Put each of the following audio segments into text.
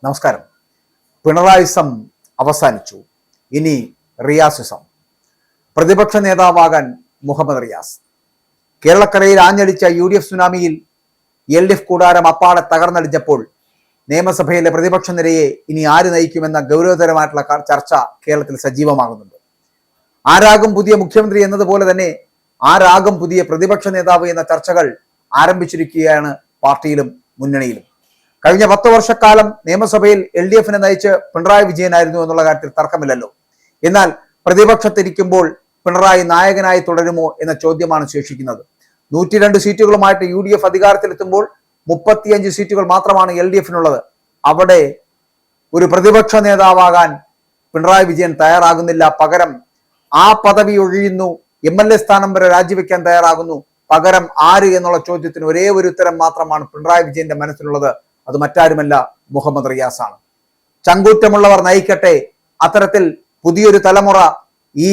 നമസ്കാരം. പിണറായിസം അവസാനിച്ചു. ഇനി റിയാസിസം. പ്രതിപക്ഷ നേതാവാകാൻ മുഹമ്മദ് റിയാസ്. കേരളക്കരയിൽ ആഞ്ഞടിച്ച UDF സുനാമിയിൽ LDF കൂടാരം അപ്പാടെ തകർന്നടിഞ്ഞപ്പോൾ നിയമസഭയിലെ പ്രതിപക്ഷ നിരയെ ഇനി ആര് നയിക്കുമെന്ന ഗൗരവതരമായിട്ടുള്ള ചർച്ച കേരളത്തിൽ സജീവമാകുന്നുണ്ട്. ആരാകും പുതിയ മുഖ്യമന്ത്രി എന്നതുപോലെ തന്നെ ആരാകും പുതിയ പ്രതിപക്ഷ നേതാവ് എന്ന ചർച്ചകൾ ആരംഭിച്ചിരിക്കുകയാണ് പാർട്ടിയിലും മുന്നണിയിലും. കഴിഞ്ഞ 10 വർഷക്കാലം നിയമസഭയിൽ LDFനെ നയിച്ച് പിണറായി വിജയനായിരുന്നു എന്നുള്ള കാര്യത്തിൽ തർക്കമില്ലല്ലോ. എന്നാൽ പ്രതിപക്ഷത്തിരിക്കുമ്പോൾ പിണറായി നായകനായി തുടരുമോ എന്ന ചോദ്യമാണ് ശേഷിക്കുന്നത്. 102 സീറ്റുകളുമായിട്ട് UDF അധികാരത്തിലെത്തുമ്പോൾ 35 സീറ്റുകൾ മാത്രമാണ് LDFനുള്ളത്. അവിടെ ഒരു പ്രതിപക്ഷ നേതാവാകാൻ പിണറായി വിജയൻ തയ്യാറാകുന്നില്ല. പകരം ആ പദവി ഒഴിയുന്നു, MLA സ്ഥാനം വരെ രാജിവെക്കാൻ തയ്യാറാകുന്നു. പകരം ആര് എന്നുള്ള ചോദ്യത്തിന് ഒരേ ഒരു ഉത്തരം മാത്രമാണ് പിണറായി വിജയന്റെ മനസ്സിലുള്ളത്. അത് മറ്റാരുമല്ല, മുഹമ്മദ് റിയാസ് ആണ്. ചങ്കൂറ്റമുള്ളവർ നയിക്കട്ടെ, അത്തരത്തിൽ പുതിയൊരു തലമുറ ഈ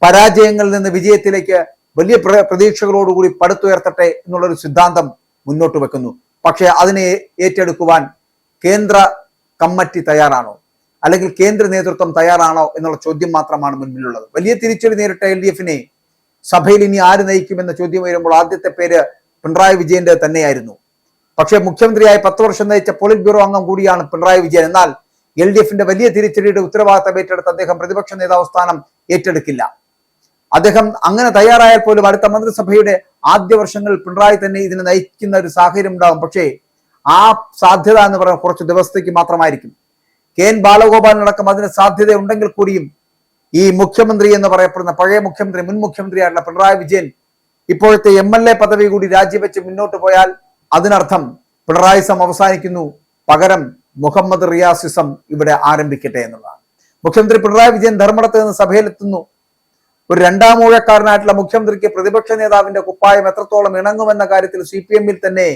പരാജയങ്ങളിൽ നിന്ന് വിജയത്തിലേക്ക് വലിയ പ്രതീക്ഷകളോടുകൂടി പടുത്തുയർത്തട്ടെ എന്നുള്ളൊരു സിദ്ധാന്തം മുന്നോട്ട് വെക്കുന്നു. പക്ഷേ അതിനെ ഏറ്റെടുക്കുവാൻ കേന്ദ്ര കമ്മിറ്റി തയ്യാറാണോ, അല്ലെങ്കിൽ കേന്ദ്ര നേതൃത്വം തയ്യാറാണോ എന്നുള്ള ചോദ്യം മാത്രമാണ് മുൻപിലുള്ളത്. വലിയ തിരിച്ചടി നേരിട്ട LDFനെ സഭയിൽ ഇനി ആര് നയിക്കുമെന്ന ചോദ്യം വരുമ്പോൾ ആദ്യത്തെ പേര് പിണറായി വിജയന്റെ തന്നെയായിരുന്നു. പക്ഷേ മുഖ്യമന്ത്രിയായി 10 വർഷം നയിച്ച പോളിറ്റ് ബ്യൂറോ അംഗം കൂടിയാണ് പിണറായി വിജയൻ. എന്നാൽ LDFന്റെ വലിയ തിരിച്ചടിയുടെ ഉത്തരവാദിത്തം ഏറ്റെടുത്ത് അദ്ദേഹം പ്രതിപക്ഷ നേതാവ് സ്ഥാനം ഏറ്റെടുക്കില്ല. അദ്ദേഹം അങ്ങനെ തയ്യാറായാൽ പോലും അടുത്ത മന്ത്രിസഭയുടെ ആദ്യ വർഷങ്ങളിൽ പിണറായി തന്നെ ഇതിനെ നയിക്കുന്ന ഒരു സാഹചര്യം ഉണ്ടാകും. പക്ഷേ ആ സാധ്യത എന്ന് പറയുന്നത് കുറച്ച് ദിവസത്തേക്ക് മാത്രമായിരിക്കും. KN ബാലഗോപാലിനടക്കം അതിന് സാധ്യത ഉണ്ടെങ്കിൽ കൂടിയും ഈ മുഖ്യമന്ത്രി എന്ന് പറയപ്പെടുന്ന പഴയ മുഖ്യമന്ത്രി, മുൻ മുഖ്യമന്ത്രിയായിട്ടുള്ള പിണറായി വിജയൻ ഇപ്പോഴത്തെ MLA പദവി കൂടി രാജിവെച്ച് മുന്നോട്ട് പോയാൽ അതിനർത്ഥം പിണറായിസം അവസാനിക്കുന്നു, പകരം മുഹമ്മദ് റിയാസിസം ഇവിടെ ആരംഭിക്കട്ടെ എന്നുള്ളതാണ്. മുഖ്യമന്ത്രി പിണറായി വിജയൻ ധർമ്മടത്ത് നിന്ന് സഭയിലെത്തുന്നു. ഒരു രണ്ടാം ഊഴക്കാരനായിട്ടുള്ള മുഖ്യമന്ത്രിക്ക് പ്രതിപക്ഷ നേതാവിന്റെ കുപ്പായം എത്രത്തോളം ഇണങ്ങുമെന്ന കാര്യത്തിൽ CPM-ൽ തന്നെ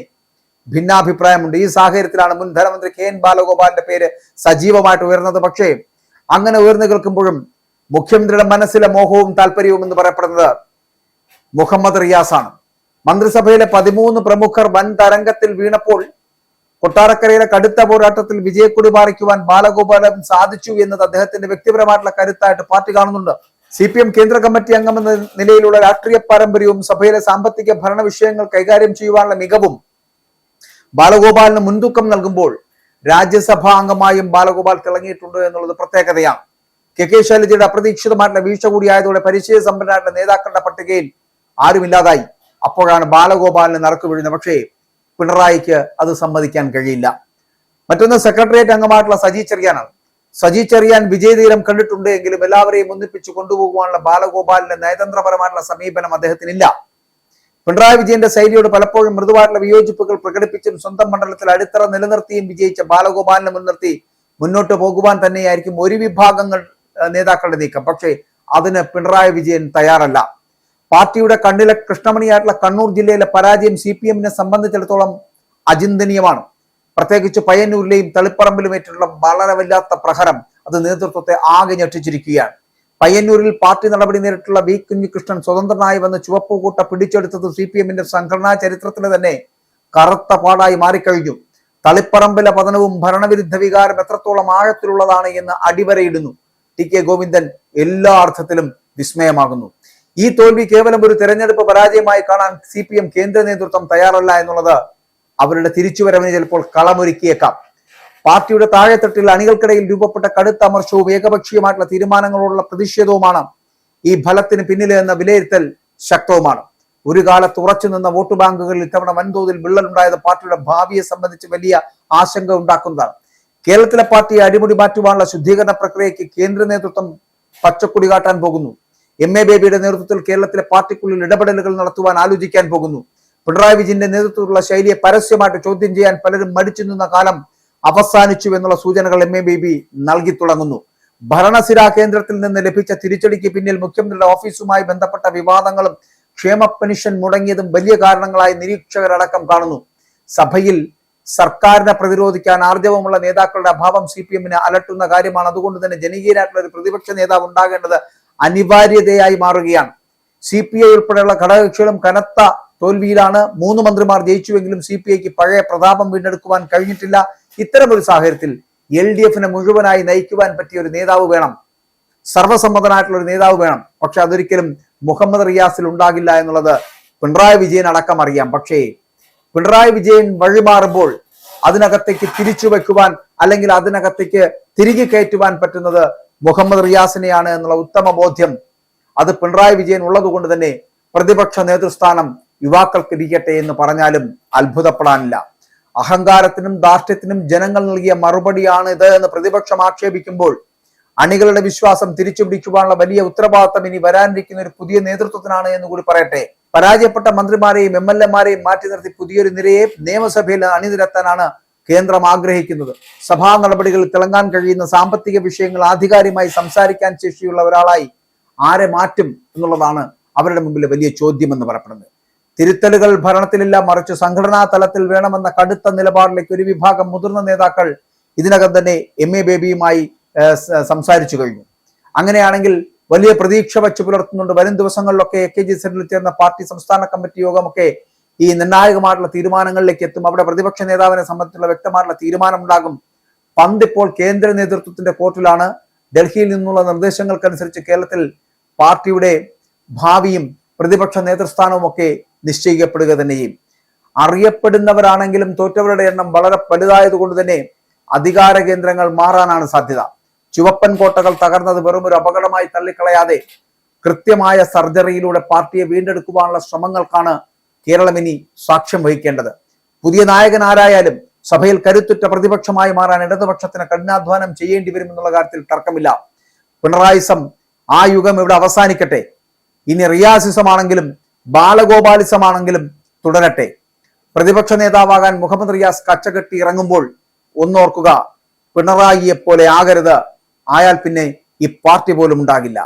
ഭിന്നാഭിപ്രായമുണ്ട്. ഈ സാഹചര്യത്തിലാണ് മുൻ ധനമന്ത്രി KN ബാലഗോപാലിന്റെ പേര് സജീവമായിട്ട് ഉയർന്നത്. പക്ഷേ അങ്ങനെ ഉയർന്നു കേൾക്കുമ്പോഴും മുഖ്യമന്ത്രിയുടെ മനസ്സിലെ മോഹവും താല്പര്യവും എന്ന് പറയപ്പെടുന്നത് മുഹമ്മദ് റിയാസ് ആണ്. മന്ത്രിസഭയിലെ 13 പ്രമുഖർ വൻ തരംഗത്തിൽ വീണപ്പോൾ കൊട്ടാരക്കരയിലെ കടുത്ത പോരാട്ടത്തിൽ വിജയക്കൊടി പാറിക്കുവാൻ ബാലഗോപാലൻ സാധിച്ചു എന്നത് അദ്ദേഹത്തിന്റെ വ്യക്തിപരമായിട്ടുള്ള കരുത്തായിട്ട് പാർട്ടി കാണുന്നുണ്ട്. CPM കേന്ദ്ര കമ്മിറ്റി അംഗമെന്ന നിലയിലുള്ള രാഷ്ട്രീയ പാരമ്പര്യവും സഭയിലെ സാമ്പത്തിക ഭരണ വിഷയങ്ങൾ കൈകാര്യം ചെയ്യുവാനുള്ള മികവും ബാലഗോപാലിന് മുൻതൂക്കം നൽകുമ്പോൾ രാജ്യസഭാ അംഗമായും ബാലഗോപാൽ തിളങ്ങിയിട്ടുണ്ട് എന്നുള്ളത് പ്രത്യേകതയാണ്. KK ശൈലജയുടെ അപ്രതീക്ഷിതമായിട്ടുള്ള വീഴ്ച കൂടിയായതോടെ പരിചയ സമ്പന്നരായിട്ടുള്ള നേതാക്കളുടെ പട്ടികയിൽ ആരുമില്ലാതായി. അപ്പോഴാണ് ബാലഗോപാലിന് നറുക്ക് വീഴുന്നത്. പക്ഷേ പിണറായിക്ക് അത് സമ്മതിക്കാൻ കഴിയില്ല. മറ്റൊന്ന് സെക്രട്ടേറിയറ്റ് അംഗമായിട്ടുള്ള സജി ചെറിയാനാണ്. സജി ചെറിയാൻ വിജയതീരം കണ്ടിട്ടുണ്ട് എങ്കിലും എല്ലാവരെയും ഒന്നിപ്പിച്ച് കൊണ്ടുപോകുവാനുള്ള ബാലഗോപാലിന്റെ നയതന്ത്രപരമായിട്ടുള്ള സമീപനം അദ്ദേഹത്തിനില്ല. പിണറായി വിജയന്റെ ശൈലിയോട് പലപ്പോഴും മൃദുവായിട്ടുള്ള വിയോജിപ്പുകൾ പ്രകടിപ്പിച്ചും സ്വന്തം മണ്ഡലത്തിൽ അടിത്തറ നിലനിർത്തിയും വിജയിച്ച ബാലഗോപാലിനെ മുൻനിർത്തി മുന്നോട്ട് പോകുവാൻ തന്നെയായിരിക്കും ഒരു വിഭാഗങ്ങൾ നേതാക്കളുടെ നീക്കം. പക്ഷേ അതിന് പിണറായി വിജയൻ തയ്യാറല്ല. പാർട്ടിയുടെ കണ്ണിലെ കൃഷ്ണമണിയായിട്ടുള്ള കണ്ണൂർ ജില്ലയിലെ പരാജയം CPM-നെ സംബന്ധിച്ചിടത്തോളം അചിന്തനീയമാണ്. പ്രത്യേകിച്ച് പയ്യന്നൂരിലെയും തളിപ്പറമ്പിലും ഏറ്റുള്ള വളരെ വല്ലാത്ത പ്രഹരം അത് നേതൃത്വത്തെ ആകെ ഞെട്ടിച്ചിരിക്കുകയാണ്. പയ്യന്നൂരിൽ പാർട്ടി നടപടി നേരിട്ടുള്ള V കുഞ്ഞികൃഷ്ണൻ സ്വതന്ത്രനായി വന്ന് ചുവപ്പുകൂട്ട പിടിച്ചെടുത്തത് CPM-ന്റെ സംഘടനാ ചരിത്രത്തിന് തന്നെ കറുത്ത പാടായി മാറിക്കഴിഞ്ഞു. തളിപ്പറമ്പിലെ പതനവും ഭരണവിരുദ്ധ വികാരം എത്രത്തോളം ആഴത്തിലുള്ളതാണ് എന്ന് അടിവരയിടുന്നു. TK ഗോവിന്ദൻ എല്ലാ അർത്ഥത്തിലും വിസ്മയമാകുന്നു. ഈ തോൽവി കേവലം ഒരു തെരഞ്ഞെടുപ്പ് പരാജയമായി കാണാൻ CPM കേന്ദ്ര നേതൃത്വം തയ്യാറല്ല എന്നുള്ളത് അവരുടെ തിരിച്ചുവരവിന് ചിലപ്പോൾ കളമൊരുക്കിയേക്കാം. പാർട്ടിയുടെ താഴെത്തട്ടിൽ അണികൾക്കിടയിൽ രൂപപ്പെട്ട കടുത്ത അമർഷവും ഏകപക്ഷീയമായിട്ടുള്ള തീരുമാനങ്ങളോടുള്ള പ്രതിഷേധവുമാണ് ഈ ഫലത്തിന് പിന്നിലെ എന്ന വിലയിരുത്തൽ ശക്തവുമാണ്. ഒരു കാലത്ത് ഉറച്ചു നിന്ന വോട്ട് ബാങ്കുകളിൽ ഇത്തവണ വൻതോതിൽ വിള്ളലുണ്ടായത് പാർട്ടിയുടെ ഭാവിയെ സംബന്ധിച്ച് വലിയ ആശങ്ക ഉണ്ടാക്കുന്നതാണ്. കേരളത്തിലെ പാർട്ടിയെ അടിമുടി മാറ്റുവാനുള്ള ശുദ്ധീകരണ പ്രക്രിയയ്ക്ക് കേന്ദ്ര നേതൃത്വം പച്ചക്കൊടി കാട്ടാൻ പോകുന്നു. MA ബേബിയുടെ നേതൃത്വത്തിൽ കേരളത്തിലെ പാർട്ടിക്കുള്ളിൽ ഇടപെടലുകൾ നടത്തുവാൻ ആലോചിക്കാൻ പോകുന്നു. പിണറായി വിജയന്റെ നേതൃത്വത്തിലുള്ള ശൈലിയെ പരസ്യമായിട്ട് ചോദ്യം ചെയ്യാൻ പലരും മടിച്ചു നിന്ന കാലം അവസാനിച്ചു എന്നുള്ള സൂചനകൾ MA ബേബി നൽകി തുടങ്ങുന്നു. ഭരണസിരാ കേന്ദ്രത്തിൽ നിന്ന് ലഭിച്ച തിരിച്ചടിക്ക് പിന്നിൽ മുഖ്യമന്ത്രിയുടെ ഓഫീസുമായി ബന്ധപ്പെട്ട വിവാദങ്ങളും ക്ഷേമ പെൻഷൻ മുടങ്ങിയതും വലിയ കാരണങ്ങളായി നിരീക്ഷകരടക്കം കാണുന്നു. സഭയിൽ സർക്കാരിനെ പ്രതിരോധിക്കാൻ ആർജവമുള്ള നേതാക്കളുടെ അഭാവം CPM-നെ അലട്ടുന്ന കാര്യമാണ്. അതുകൊണ്ട് തന്നെ ജനകീയനായിട്ടുള്ള ഒരു പ്രതിപക്ഷ നേതാവ് ഉണ്ടാകേണ്ടത് അനിവാര്യതയായി മാറുകയാണ്. CPI ഉൾപ്പെടെയുള്ള ഘടകകക്ഷികളും കനത്ത തോൽവിയിലാണ്. 3 മന്ത്രിമാർ ജയിച്ചുവെങ്കിലും CPIക്ക് പഴയ പ്രതാപം വീണ്ടെടുക്കുവാൻ കഴിഞ്ഞിട്ടില്ല. ഇത്തരമൊരു സാഹചര്യത്തിൽ LDF-നെ മുഴുവനായി നയിക്കുവാൻ പറ്റിയ ഒരു നേതാവ് വേണം, സർവസമ്മതനായിട്ടുള്ള ഒരു നേതാവ് വേണം. പക്ഷെ അതൊരിക്കലും മുഹമ്മദ് റിയാസിൽ ഉണ്ടാകില്ല എന്നുള്ളത് പിണറായി വിജയൻ അടക്കം അറിയാം. പക്ഷേ പിണറായി വിജയൻ വഴിമാറുമ്പോൾ അതിനകത്തേക്ക് തിരിച്ചു വെക്കുവാൻ അല്ലെങ്കിൽ അതിനകത്തേക്ക് തിരികെ കയറ്റുവാൻ പറ്റുന്നത് മുഹമ്മദ് റിയാസിനെയാണ് എന്നുള്ള ഉത്തമ ബോധ്യം അത് പിണറായി വിജയൻ ഉള്ളത് കൊണ്ട് തന്നെ പ്രതിപക്ഷ നേതൃസ്ഥാനം യുവാക്കൾക്ക് ഇരിക്കട്ടെ എന്ന് പറഞ്ഞാലും അത്ഭുതപ്പെടാനില്ല. അഹങ്കാരത്തിനും ധാർഷ്ട്യത്തിനും ജനങ്ങൾ നൽകിയ മറുപടിയാണ് ഇത് എന്ന് പ്രതിപക്ഷം ആക്ഷേപിക്കുമ്പോൾ അണികളുടെ വിശ്വാസം തിരിച്ചു പിടിക്കുവാനുള്ള വലിയ ഉത്തരവാദിത്തം ഇനി വരാനിരിക്കുന്ന ഒരു പുതിയ നേതൃത്വത്തിനാണ് എന്ന് കൂടി പറയട്ടെ. പരാജയപ്പെട്ട മന്ത്രിമാരെയും MLA-മാരെയും മാറ്റി നിർത്തി പുതിയൊരു നിരയെ നിയമസഭയിൽ അണിനിരത്താനാണ് കേന്ദ്രം ആഗ്രഹിക്കുന്നത്. സഭാ നടപടികളിൽ തിളങ്ങാൻ കഴിയുന്ന സാമ്പത്തിക വിഷയങ്ങൾ ആധികാരികമായി സംസാരിക്കാൻ ശേഷിയുള്ള ഒരാളായി ആരെ മാറ്റും എന്നുള്ളതാണ് അവരുടെ മുമ്പിലെ വലിയ ചോദ്യം എന്ന് പറയപ്പെടുന്നത്. തിരുത്തലുകൾ ഭരണത്തിലില്ല, മറിച്ച് സംഘടനാ തലത്തിൽ വേണമെന്ന കടുത്ത നിലപാടിലേക്ക് ഒരു വിഭാഗം മുതിർന്ന നേതാക്കൾ ഇതിനകം തന്നെ MA ബേബിയുമായി സംസാരിച്ചു കഴിഞ്ഞു. അങ്ങനെയാണെങ്കിൽ വലിയ പ്രതീക്ഷ വച്ച് പുലർത്തുന്നുണ്ട്. വരും ദിവസങ്ങളിലൊക്കെ AKG സെന്ററിൽ ചേർന്ന പാർട്ടി സംസ്ഥാന കമ്മിറ്റി യോഗമൊക്കെ ഈ നിർണായകമായിട്ടുള്ള തീരുമാനങ്ങളിലേക്ക് എത്തും. അവിടെ പ്രതിപക്ഷ നേതാവിനെ സംബന്ധിച്ചുള്ള വ്യക്തമായിട്ടുള്ള തീരുമാനം ഉണ്ടാകും. പന്ത് ഇപ്പോൾ കേന്ദ്ര നേതൃത്വത്തിന്റെ കോർട്ടിലാണ്. ഡൽഹിയിൽ നിന്നുള്ള നിർദ്ദേശങ്ങൾക്കനുസരിച്ച് കേരളത്തിൽ പാർട്ടിയുടെ ഭാവിയും പ്രതിപക്ഷ നേതൃസ്ഥാനവും ഒക്കെ നിശ്ചയിക്കപ്പെടുക തന്നെയും. അറിയപ്പെടുന്നവരാണെങ്കിലും തോറ്റവരുടെ എണ്ണം വളരെ വലുതായതുകൊണ്ട് തന്നെ അധികാര കേന്ദ്രങ്ങൾ മാറാനാണ് സാധ്യത. ചുവപ്പൻ കോട്ടകൾ തകർന്നത് വെറും ഒരു അപകടമായി തള്ളിക്കളയാതെ കൃത്യമായ സർജറിയിലൂടെ പാർട്ടിയെ വീണ്ടെടുക്കുവാനുള്ള ശ്രമങ്ങൾക്കാണ് കേരളം ഇനി സാക്ഷ്യം വഹിക്കേണ്ടത്. പുതിയ നായകൻ ആരായാലും സഭയിൽ കരുത്തുറ്റ പ്രതിപക്ഷമായി മാറാൻ ഇടതുപക്ഷത്തിന് കഠിനാധ്വാനം ചെയ്യേണ്ടി വരുമെന്നുള്ള കാര്യത്തിൽ തർക്കമില്ല. പിണറായിസം ആ യുഗം ഇവിടെ അവസാനിക്കട്ടെ. ഇനി റിയാസിസമാണെങ്കിലും ബാലഗോപാലിസമാണെങ്കിലും തുടരട്ടെ. പ്രതിപക്ഷ നേതാവാകാൻ മുഹമ്മദ് റിയാസ് കച്ചകെട്ടി ഇറങ്ങുമ്പോൾ ഒന്നോർക്കുക, പിണറായിയെ പോലെ ആകരുത്. ആയാൽ പിന്നെ ഈ പാർട്ടി പോലും ഉണ്ടാകില്ല.